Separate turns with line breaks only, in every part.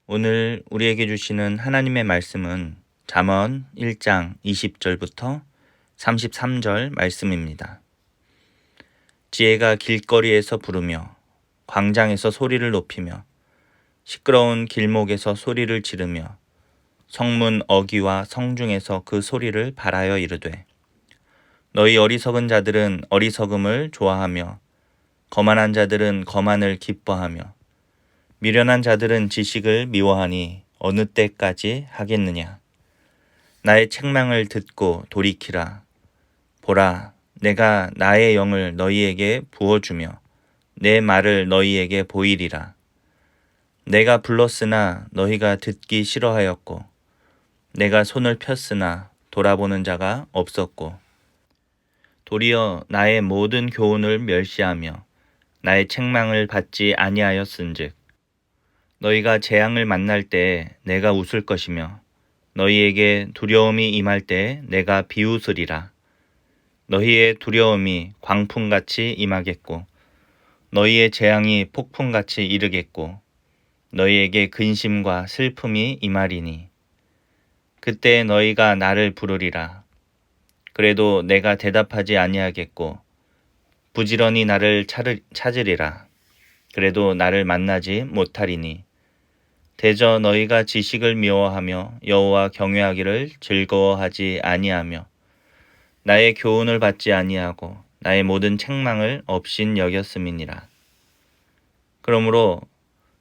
오늘 우리에게 주시는 하나님의 말씀은 잠언 1장 20절부터 33절 말씀입니다. 지혜가 길거리에서 부르며 광장에서 소리를 높이며 시끄러운 길목에서 소리를 지르며 성문 어귀와 성중에서 그 소리를 발하여 이르되 너희 어리석은 자들은 어리석음을 좋아하며 거만한 자들은 거만을 기뻐하며 미련한 자들은 지식을 미워하니 어느 때까지 하겠느냐. 나의 책망을 듣고 돌이키라. 보라, 내가 나의 영을 너희에게 부어주며 내 말을 너희에게 보이리라. 내가 불렀으나 너희가 듣기 싫어하였고 내가 손을 폈으나 돌아보는 자가 없었고 도리어 나의 모든 교훈을 멸시하며 나의 책망을 받지 아니하였은즉 너희가 재앙을 만날 때에 내가 웃을 것이며 너희에게 두려움이 임할 때에 내가 비웃으리라. 너희의 두려움이 광풍같이 임하겠고 너희의 재앙이 폭풍같이 이르겠고 너희에게 근심과 슬픔이 임하리니 그때 너희가 나를 부르리라. 그래도 내가 대답하지 아니하겠고 부지런히 나를 찾으리라. 그래도 나를 만나지 못하리니 대저 너희가 지식을 미워하며 여호와 경외하기를 즐거워하지 아니하며 나의 교훈을 받지 아니하고 나의 모든 책망을 없인 여겼음이니라. 그러므로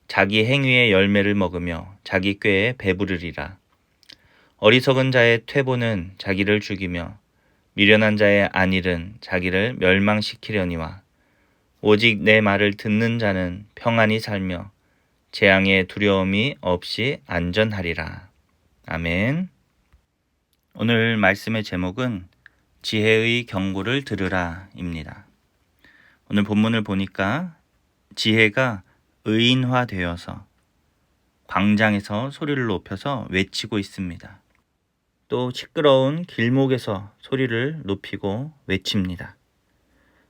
자기 행위의 열매를 먹으며 자기 꾀에 배부르리라. 어리석은 자의 퇴보는 자기를 죽이며 미련한 자의 안일은 자기를 멸망시키려니와 오직 내 말을 듣는 자는 평안히 살며 재앙의 두려움이 없이 안전하리라. 아멘. 오늘 말씀의 제목은 지혜의 경고를 들으라 입니다. 오늘 본문을 보니까 지혜가 의인화되어서 광장에서 소리를 높여서 외치고 있습니다. 또 시끄러운 길목에서 소리를 높이고 외칩니다.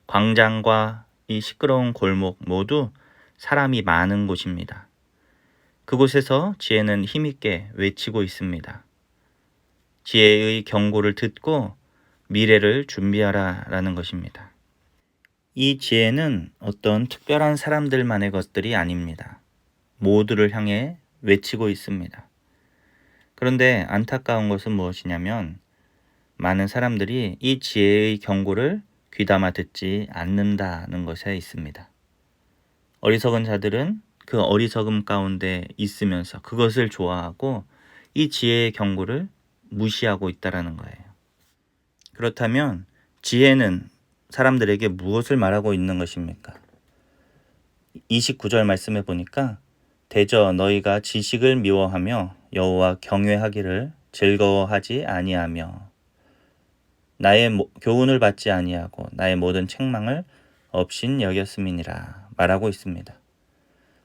광장과 이 시끄러운 골목 모두 사람이 많은 곳입니다. 그곳에서 지혜는 힘있게 외치고 있습니다. 지혜의 경고를 듣고 미래를 준비하라 라는 것입니다. 이 지혜는 어떤 특별한 사람들만의 것들이 아닙니다. 모두를 향해 외치고 있습니다. 그런데 안타까운 것은 무엇이냐면 많은 사람들이 이 지혜의 경고를 귀담아 듣지 않는다는 것에 있습니다. 어리석은 자들은 그 어리석음 가운데 있으면서 그것을 좋아하고 이 지혜의 경고를 무시하고 있다는 거예요. 그렇다면 지혜는 사람들에게 무엇을 말하고 있는 것입니까? 29절 말씀에 보니까 대저 너희가 지식을 미워하며 여호와 경외하기를 즐거워하지 아니하며 나의 교훈을 받지 아니하고 나의 모든 책망을 없인 여겼음이니라 말하고 있습니다.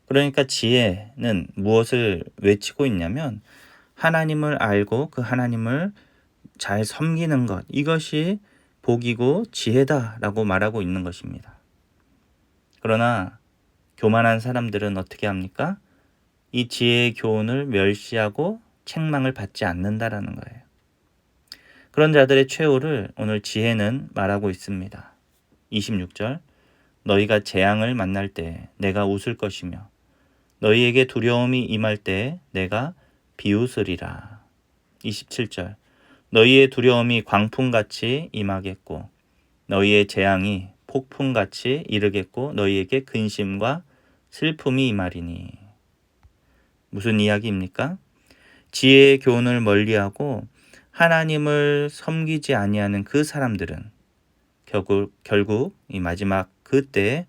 그러니까 지혜는 무엇을 외치고 있냐면 하나님을 알고 그 하나님을 잘 섬기는 것, 이것이 복이고 지혜다라고 말하고 있는 것입니다. 그러나 교만한 사람들은 어떻게 합니까? 이 지혜의 교훈을 멸시하고 책망을 받지 않는다라는 거예요. 그런 자들의 최후를 오늘 지혜는 말하고 있습니다. 26절 너희가 재앙을 만날 때 내가 웃을 것이며 너희에게 두려움이 임할 때 내가 비웃으리라. 27절 너희의 두려움이 광풍같이 임하겠고 너희의 재앙이 폭풍같이 이르겠고 너희에게 근심과 슬픔이 임하리니. 무슨 이야기입니까? 지혜의 교훈을 멀리하고 하나님을 섬기지 아니하는 그 사람들은 결국 이 마지막 그때에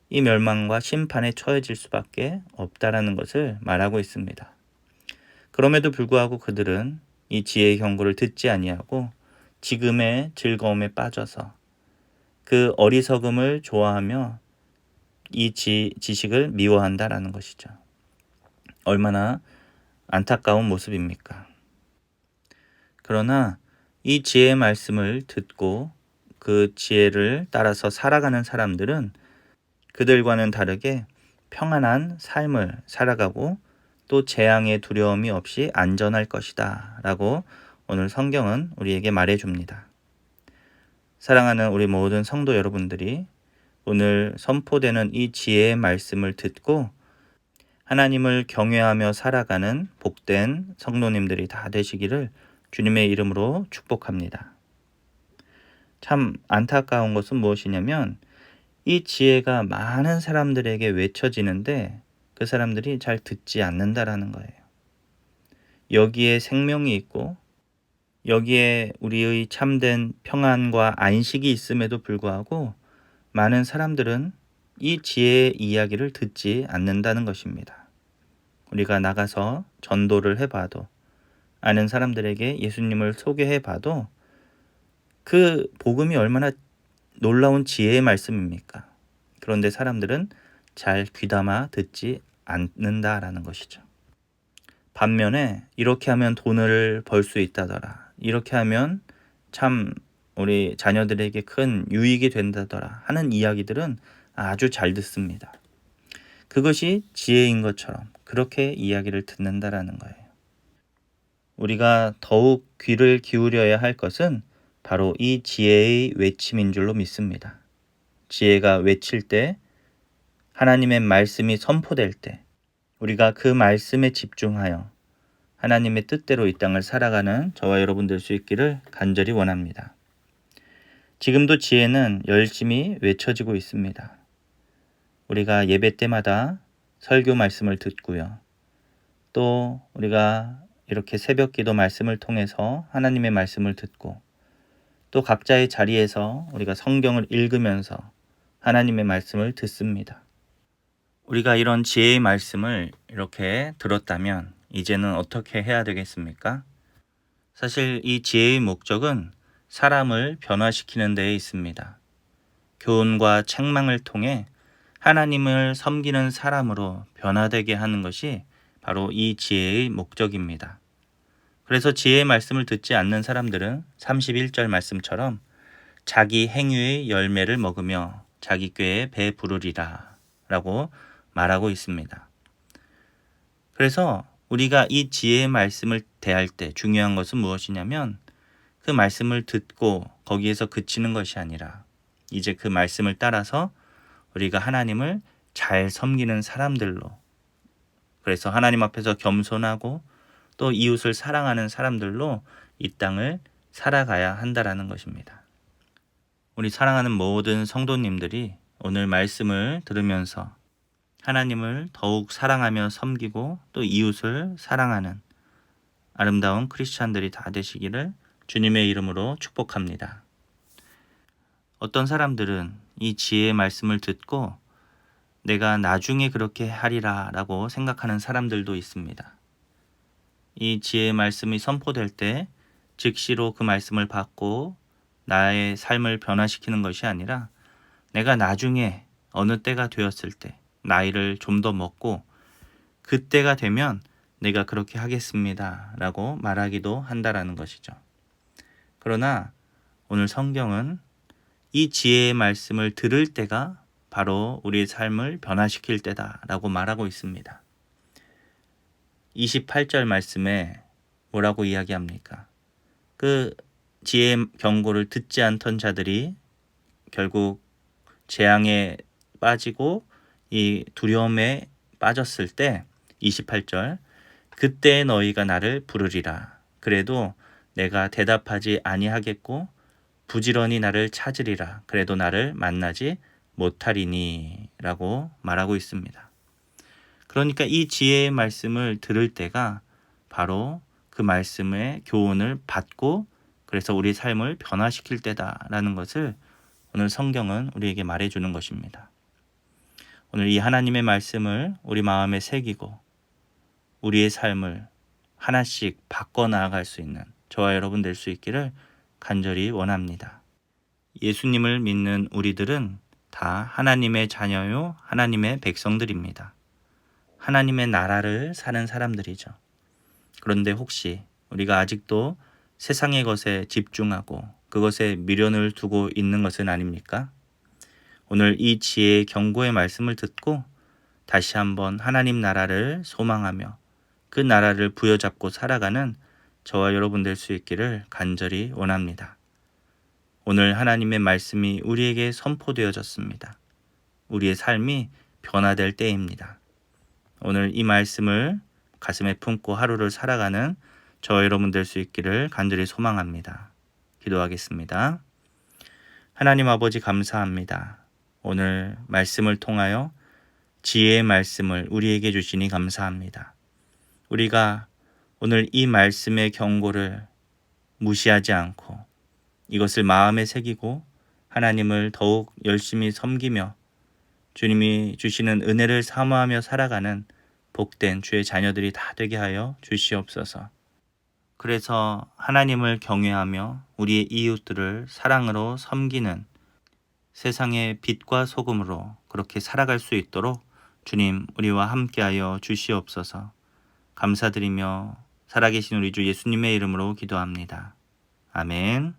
이 멸망과 심판에 처해질 수밖에 없다라는 것을 말하고 있습니다. 그럼에도 불구하고 그들은 이 지혜의 경고를 듣지 아니하고 지금의 즐거움에 빠져서 그 어리석음을 좋아하며 이 지식을 미워한다라는 것이죠. 얼마나 안타까운 모습입니까? 그러나 이 지혜의 말씀을 듣고 그 지혜를 따라서 살아가는 사람들은 그들과는 다르게 평안한 삶을 살아가고 또 재앙의 두려움이 없이 안전할 것이다 라고 오늘 성경은 우리에게 말해줍니다. 사랑하는 우리 모든 성도 여러분들이 오늘 선포되는 이 지혜의 말씀을 듣고 하나님을 경외하며 살아가는 복된 성도님들이 다 되시기를 주님의 이름으로 축복합니다. 참 안타까운 것은 무엇이냐면 이 지혜가 많은 사람들에게 외쳐지는데 그 사람들이 잘 듣지 않는다라는 거예요. 여기에 생명이 있고 여기에 우리의 참된 평안과 안식이 있음에도 불구하고 많은 사람들은 이 지혜의 이야기를 듣지 않는다는 것입니다. 우리가 나가서 전도를 해봐도 아는 사람들에게 예수님을 소개해봐도 그 복음이 얼마나 놀라운 지혜의 말씀입니까? 그런데 사람들은 잘 귀담아 듣지 않는다라는 것이죠. 반면에 이렇게 하면 돈을 벌 수 있다더라. 이렇게 하면 참 우리 자녀들에게 큰 유익이 된다더라 하는 이야기들은 아주 잘 듣습니다. 그것이 지혜인 것처럼 그렇게 이야기를 듣는다라는 거예요. 우리가 더욱 귀를 기울여야 할 것은 바로 이 지혜의 외침인 줄로 믿습니다. 지혜가 외칠 때, 하나님의 말씀이 선포될 때 우리가 그 말씀에 집중하여 하나님의 뜻대로 이 땅을 살아가는 저와 여러분 될 수 있기를 간절히 원합니다. 지금도 지혜는 열심히 외쳐지고 있습니다. 우리가 예배 때마다 설교 말씀을 듣고요. 또 우리가 이렇게 새벽 기도 말씀을 통해서 하나님의 말씀을 듣고 또 각자의 자리에서 우리가 성경을 읽으면서 하나님의 말씀을 듣습니다. 우리가 이런 지혜의 말씀을 이렇게 들었다면 이제는 어떻게 해야 되겠습니까? 사실 이 지혜의 목적은 사람을 변화시키는 데에 있습니다. 교훈과 책망을 통해 하나님을 섬기는 사람으로 변화되게 하는 것이 바로 이 지혜의 목적입니다. 그래서 지혜의 말씀을 듣지 않는 사람들은 31절 말씀처럼 자기 행위의 열매를 먹으며 자기 꾀에 배 부르리라 라고 말하고 있습니다. 그래서 우리가 이 지혜의 말씀을 대할 때 중요한 것은 무엇이냐면 그 말씀을 듣고 거기에서 그치는 것이 아니라 이제 그 말씀을 따라서 우리가 하나님을 잘 섬기는 사람들로, 그래서 하나님 앞에서 겸손하고 또 이웃을 사랑하는 사람들로 이 땅을 살아가야 한다라는 것입니다. 우리 사랑하는 모든 성도님들이 오늘 말씀을 들으면서 하나님을 더욱 사랑하며 섬기고 또 이웃을 사랑하는 아름다운 크리스찬들이 다 되시기를 주님의 이름으로 축복합니다. 어떤 사람들은 이 지혜의 말씀을 듣고 내가 나중에 그렇게 하리라 라고 생각하는 사람들도 있습니다. 이 지혜의 말씀이 선포될 때 즉시로 그 말씀을 받고 나의 삶을 변화시키는 것이 아니라 내가 나중에 어느 때가 되었을 때 나이를 좀 더 먹고 그때가 되면 내가 그렇게 하겠습니다 라고 말하기도 한다라는 것이죠. 그러나 오늘 성경은 이 지혜의 말씀을 들을 때가 바로 우리의 삶을 변화시킬 때다 라고 말하고 있습니다. 28절 말씀에 뭐라고 이야기합니까? 그 지혜의 경고를 듣지 않던 자들이 결국 재앙에 빠지고 이 두려움에 빠졌을 때 28절 그때 너희가 나를 부르리라. 그래도 내가 대답하지 아니하겠고 부지런히 나를 찾으리라. 그래도 나를 만나지 못하리니 라고 말하고 있습니다. 그러니까 이 지혜의 말씀을 들을 때가 바로 그 말씀의 교훈을 받고 그래서 우리 삶을 변화시킬 때다라는 것을 오늘 성경은 우리에게 말해주는 것입니다. 오늘 이 하나님의 말씀을 우리 마음에 새기고 우리의 삶을 하나씩 바꿔나아갈 수 있는 저와 여러분 될 수 있기를 간절히 원합니다. 예수님을 믿는 우리들은 다 하나님의 자녀요 하나님의 백성들입니다. 하나님의 나라를 사는 사람들이죠. 그런데 혹시 우리가 아직도 세상의 것에 집중하고 그것에 미련을 두고 있는 것은 아닙니까? 오늘 이 지혜의 경고의 말씀을 듣고 다시 한번 하나님 나라를 소망하며 그 나라를 부여잡고 살아가는 저와 여러분 될 수 있기를 간절히 원합니다. 오늘 하나님의 말씀이 우리에게 선포되어졌습니다. 우리의 삶이 변화될 때입니다. 오늘 이 말씀을 가슴에 품고 하루를 살아가는 저와 여러분 될 수 있기를 간절히 소망합니다. 기도하겠습니다. 하나님 아버지 감사합니다. 오늘 말씀을 통하여 지혜의 말씀을 우리에게 주시니 감사합니다. 우리가 오늘 이 말씀의 경고를 무시하지 않고 이것을 마음에 새기고 하나님을 더욱 열심히 섬기며 주님이 주시는 은혜를 사모하며 살아가는 복된 주의 자녀들이 다 되게 하여 주시옵소서. 그래서 하나님을 경외하며 우리의 이웃들을 사랑으로 섬기는 세상의 빛과 소금으로 그렇게 살아갈 수 있도록 주님 우리와 함께하여 주시옵소서. 감사드리며 살아계신 우리 주 예수님의 이름으로 기도합니다. 아멘.